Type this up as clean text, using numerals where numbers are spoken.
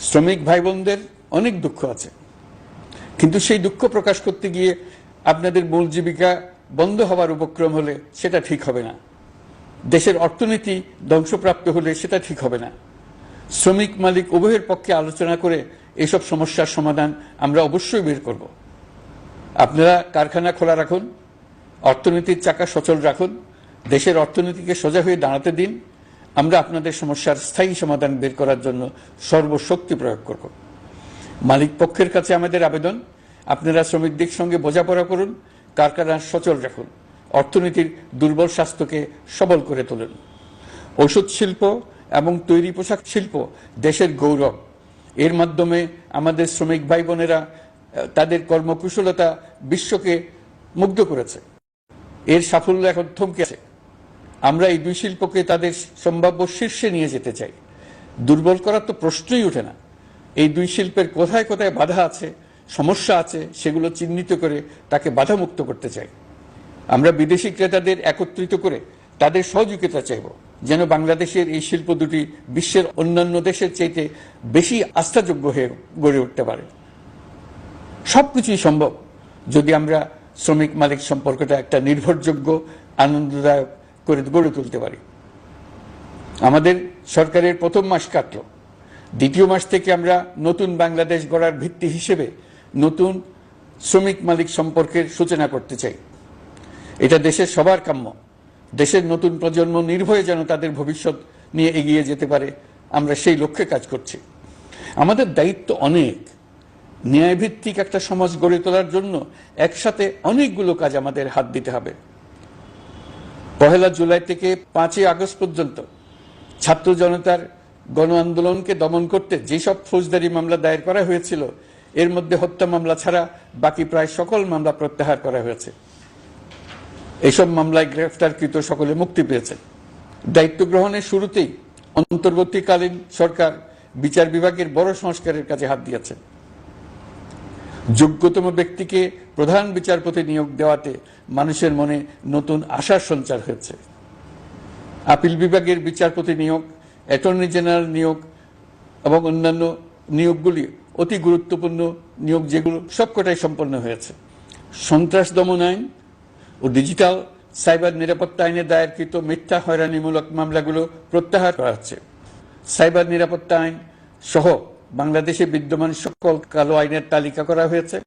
শ্রমিক ভাই বোনদের অনেক দুঃখ আছে, কিন্তু সেই দুঃখ প্রকাশ করতে গিয়ে আপনাদের মূল জীবিকা বন্ধ হওয়ার উপক্রম হলে সেটা ঠিক হবে না। দেশের অর্থনীতি ধ্বংসপ্রাপ্ত হলে সেটা ঠিক হবে না। শ্রমিক মালিক উভয়ের পক্ষে আলোচনা করে এসব সমস্যার সমাধান আমরা অবশ্যই বের করব। আপনারা কারখানা খোলা রাখুন, অর্থনীতির চাকা সচল রাখুন, দেশের অর্থনীতিকে সোজা হয়ে দাঁড়াতে দিন। আমরা আপনাদের সমস্যার স্থায়ী সমাধান বের করার জন্য সর্বশক্তি প্রয়োগ করব। মালিক পক্ষের কাছে আমাদের আবেদন, আপনারা শ্রমিকদের সঙ্গে বোঝাপড়া করুন, কারখানা সচল রাখুন, অর্থনীতির দুর্বল স্বাস্থ্যকে সবল করে তুলুন। ওষুধ শিল্প এবং তৈরি পোশাক শিল্প দেশের গৌরব। এর মাধ্যমে আমাদের শ্রমিক ভাই বোনেরা তাদের কর্মকুশলতা বিশ্বকে মুগ্ধ করেছে। এর সাফল্য এখন থমকে আছে। আমরা এই দুই শিল্পকে তাদের সম্ভাব্য শীর্ষে নিয়ে যেতে চাই। দুর্বল করার তো প্রশ্নই ওঠে না। এই দুই শিল্পের কোথায় কোথায় বাধা আছে, সমস্যা আছে, সেগুলো চিহ্নিত করে তাকে বাধামুক্ত করতে চাই। আমরা বিদেশি ক্রেতাদের একত্রিত করে তাদের সহযোগিতা চাইব, যেন বাংলাদেশের এই শিল্প দুটি বিশ্বের অন্যান্য দেশের চাইতে বেশি আস্থাযোগ্য হয়ে গড়ে উঠতে পারে। সবকিছুই সম্ভব যদি আমরা শ্রমিক মালিক সম্পর্কটা একটা নির্ভরযোগ্য, আনন্দদায়ক করে গড়ে তুলতে পারি। আমাদের সরকারের প্রথম মাস কাটল, দ্বিতীয় মাস থেকে আমরা নতুন বাংলাদেশ গড়ার ভিত্তি হিসেবে নতুন শ্রমিক মালিক সম্পর্কের সূচনা করতে চাই। এটা দেশের সবার কাম্য। দেশের নতুন প্রজন্ম নির্ভয়ে যেন তাদের ভবিষ্যৎ নিয়ে এগিয়ে যেতে পারে, আমরা সেই লক্ষ্যে কাজ করছি। আমাদের দায়িত্ব অনেক। ন্যায়ভিত্তিক একটা সমাজ গড়ে তোলার জন্য একসাথে অনেকগুলো কাজ আমাদের হাত দিতে হবে। 1 জুলাই থেকে 5 আগস্ট পর্যন্ত ছাত্র জনতার গণ আন্দোলনকে দমন করতে যেসব ফৌজদারি মামলা দায়ের করা হয়েছিল, এর মধ্যে হত্যা মামলা ছাড়া বাকি প্রায় সকল মামলা প্রত্যাহার করা হয়েছে। এইসব মামলায় গ্রেফতারকৃত সকলে মুক্তি পেয়েছে। দায়িত্ব গ্রহণের শুরুতেই অন্তর্বর্তীকালীন সরকার বিচার বিভাগের বড় সংস্কারের কাজে হাত দিয়েছে। যোগ্যতম ব্যক্তিকে প্রধান বিচারপতি নিয়োগ দেওয়াতে মানুষের মনে নতুন আশার সঞ্চার হয়েছে। আপিল বিভাগের বিচারপতি নিয়োগ, অ্যাটর্নি জেনারেল নিয়োগ এবং অন্যান্য নিয়োগগুলি অতি গুরুত্বপূর্ণ নিয়োগ, যেগুলো সবকটাই সম্পন্ন হয়েছে। সন্ত্রাস দমন আইন ও ডিজিটাল সাইবার নিরাপত্তা আইনে দায়েরকৃত মিথ্যা হয়রানিমূলক মামলাগুলো প্রত্যাহার করা হচ্ছে। সাইবার নিরাপত্তা আইন সহ বাংলাদেশে বিদ্যমান সকল কালো আইনের তালিকা করা হয়েছে।